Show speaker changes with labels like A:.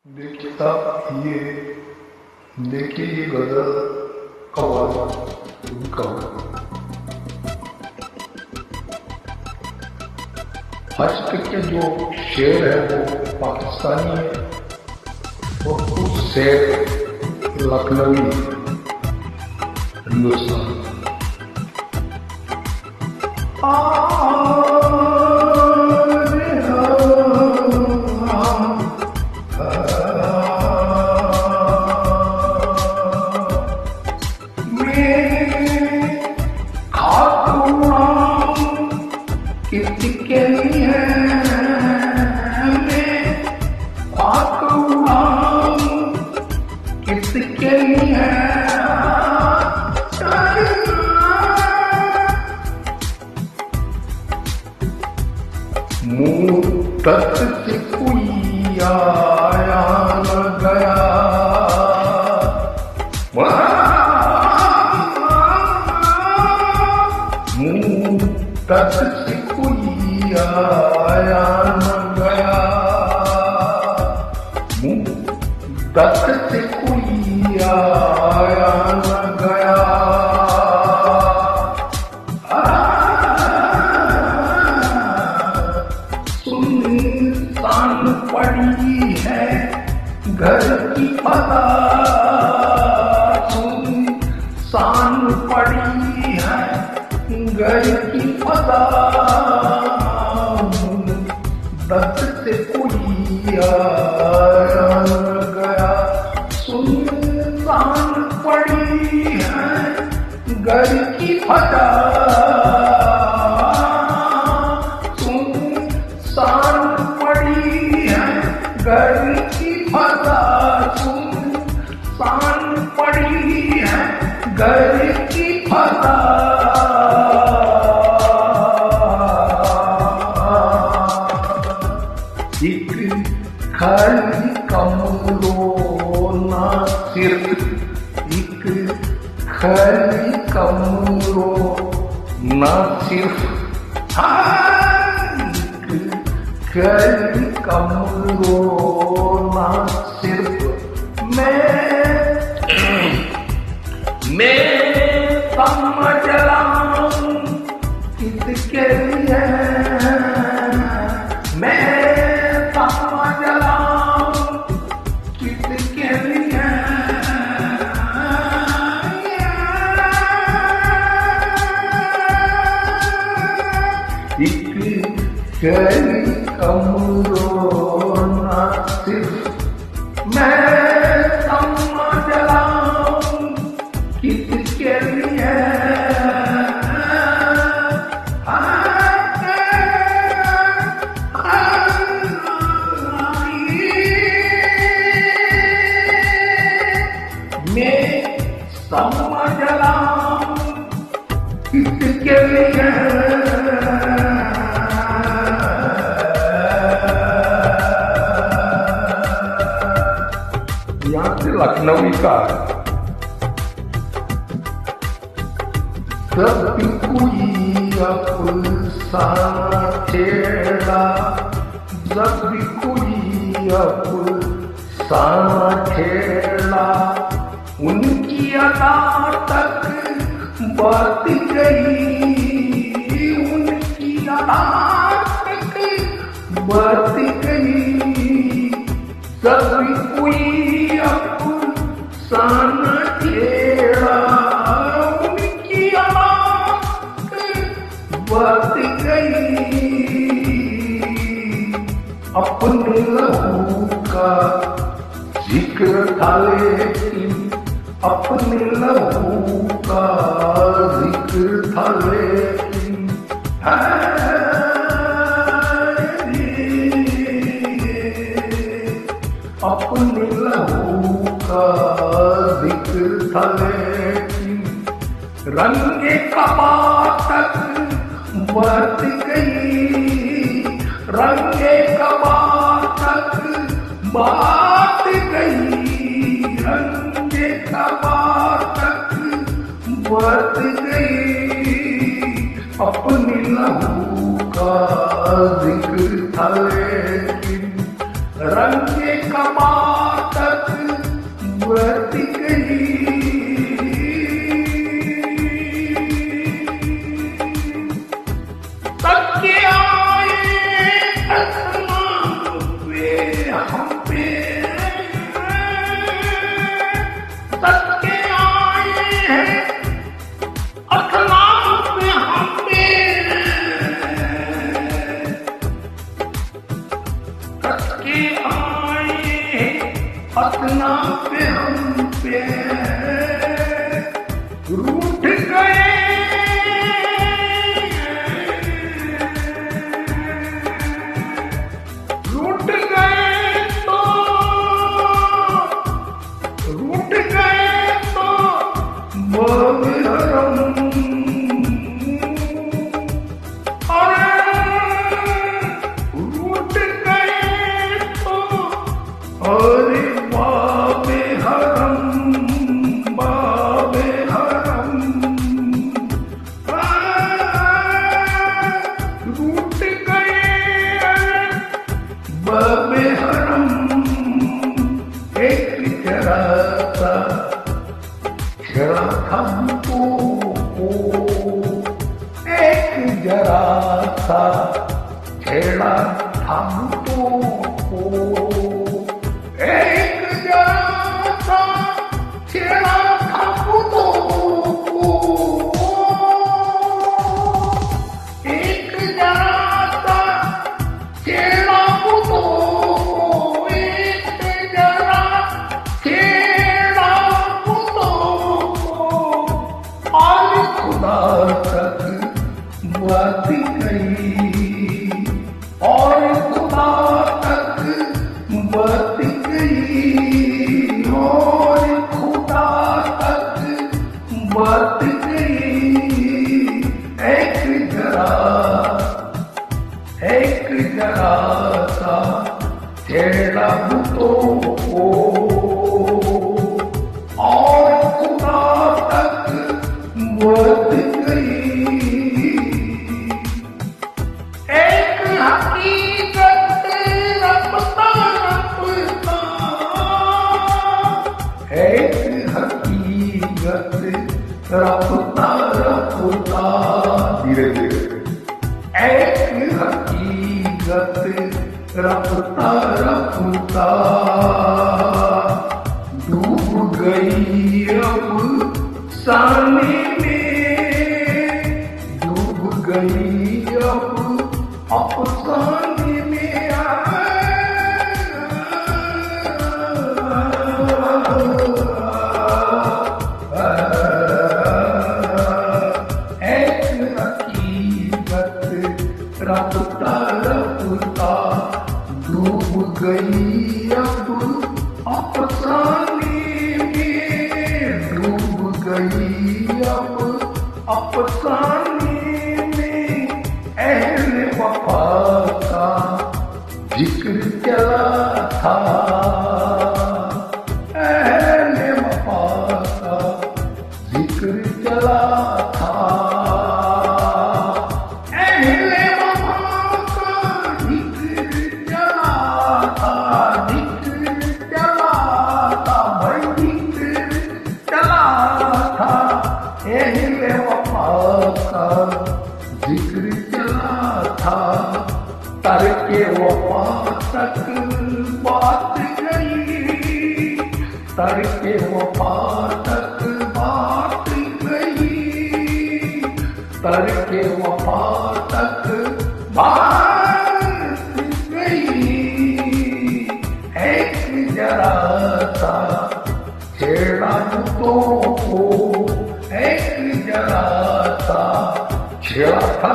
A: देखिए साहब, देखिए ये गजल कव्वाल फर्स्ट के जो शेर है वो पाकिस्तानी है और कुछ शेर लखनवी हिंदुस्तान।
B: किसके लिए मैं खाक उड़ाऊं, किसके लिए मुंह तक से कोई आया न गया, मुंह तक से कोई आया न गया, मुंह तक से कोई आया न गया। सुनसान पड़ी है घर की फजा, सुनसान पड़ी है घर की फजा, दर्द से कोई आया न गया। सुनसान पड़ी है घर की फजा, सुनसान पड़ी है घर की फजा, सुनसान पड़ी है घर की फजा। एक खाली कमरो ना सिर्फ, एक खाली कमरो ना सिर्फ, एक खाली कमरो ना सिर्फ, मैं समझ रहा हूँ किसके लिए, मैं समझ रहा हूँ किसके लिए। एक खाली कमरो ना सिर्फ, मैं समझ रहा हूँ किसके लिए। मैं समझ रहा हूँ किसके लिए।
A: यहाँ से लखनवी का कभी कोई अफसाना छेड़ा, जब भी कोई अफसाना छेड़ा, उनकी अदा तक बात गई, उनकी अदा तक बात गई। जब कोई अफसाना छेड़ा, उनकी अदा तक बात गई। अपने लहू का जिक्र था लेकिन, अपने लहू का जिक्र था लेकिन, अपने लहू का जिक्र था लेकिन, रंगे कबा तक बरत गई, रंगे कबा तक बात गई, रंगे कबा तक बरत गई। अपने लहू का जिक्र था लेकिन, रंगे कबा
B: अतना पे हम पे रूठ गए, रूठ गए तो बहरम, अरे बाबे हरम, बाबे हरम, रूठ गए बाबे हरम। एक जरा सा छेड़ा था हमको, एक जरा सा छेड़ा था हमको, एक जरा सा छेड़ा था हमको, एक जरा सा छेड़ा हमको, एक जरा छेड़ा हमको, और खुदा तक बात गई, और खुदा तक बात गई, और खुदा तक बात गई। एक जरा सा छेड़ा तो, और खुदा तक बात गई। एक हकीकत रफ्ता रफ्ता, एक हकीकत रफ्ता रफ्ता, धीरे धीरे, एक हकीकत रफ्ता रफ्ता डूब गई अब साने में, डूब गई अब अफसाने में। एक हकीकत रफ्ता रफ्ता डूब गई अब अफसाने में, डूब गई अब अफसाने में। अहले वफा का जिक्र चला था, अहले वफा का जिक्र चला था, अहले वफा का जिक्र चला था, जिक्र चला था भाई, जिक्र चला था, अहले वफा का जिक्र चला था। तरके वफा तक बात गई, तरके वफा तक बात गई, तरके वफा तक बात गई। एक जरा सा छेड़ा तो, एक जरा सा छेड़ा था